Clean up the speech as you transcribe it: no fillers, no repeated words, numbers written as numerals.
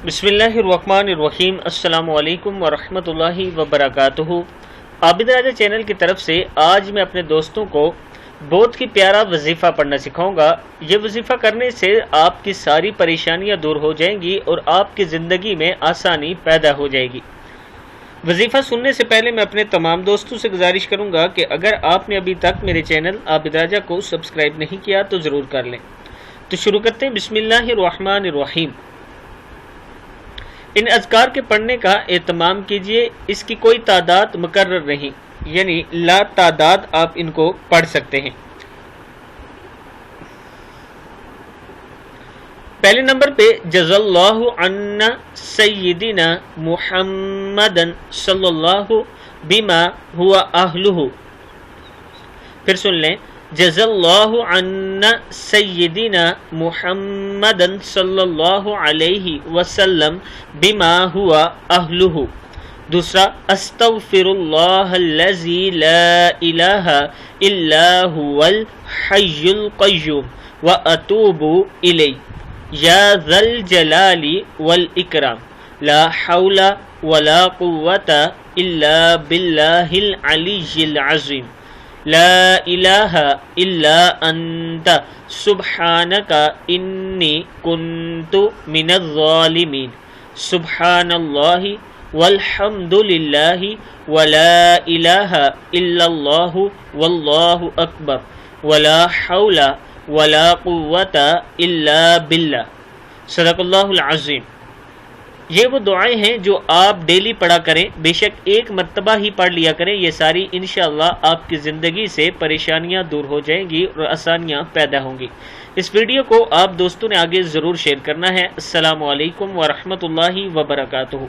بسم اللہ الرحمن الرحیم۔ السلام علیکم ورحمۃ اللہ وبرکاتہ۔ عابد راجہ چینل کی طرف سے آج میں اپنے دوستوں کو بہت ہی پیارا وظیفہ پڑھنا سکھاؤں گا۔ یہ وظیفہ کرنے سے آپ کی ساری پریشانیاں دور ہو جائیں گی اور آپ کی زندگی میں آسانی پیدا ہو جائے گی۔ وظیفہ سننے سے پہلے میں اپنے تمام دوستوں سے گزارش کروں گا کہ اگر آپ نے ابھی تک میرے چینل عابد راجہ کو سبسکرائب نہیں کیا تو ضرور کر لیں۔ تو شروع کرتے ہیں۔ بسم اللہ الرحمن الرحیم۔ ان اذکار کے پڑھنے کا اہتمام کیجیے، اس کی کوئی تعداد مقرر نہیں، یعنی لا تعداد آپ ان کو پڑھ سکتے ہیں۔ پہلے نمبر پہ جزا اللہ عنا سیدنا محمد صلی اللہ بما ہوا اہلہ۔ پھر سن لیں، جزا اللہ عنا سیدنا محمد صلی اللہ علیہ وسلم بما ہوا اہلہ۔ دوسرا، استغفر اللہ الذی لا الہ الا هو الحی القیوم واتوب الیہ یا ذا الجلال والاکرام لا حول ولا قوة الا باللہ العلی العظیم لا الہ الا انت سبحانک انی کنت من الظالمین سبحان اللہ والحمد للہ ولا الہ الا اللہ واللہ اکبر ولا حول ولا قوة الا باللہ صدق اللہ العظیم۔ یہ وہ دعائیں ہیں جو آپ ڈیلی پڑھا کریں، بے شک ایک مرتبہ ہی پڑھ لیا کریں، یہ ساری انشاءاللہ آپ کی زندگی سے پریشانیاں دور ہو جائیں گی اور آسانیاں پیدا ہوں گی۔ اس ویڈیو کو آپ دوستوں نے آگے ضرور شیئر کرنا ہے۔ السلام علیکم ورحمۃ اللہ وبرکاتہ۔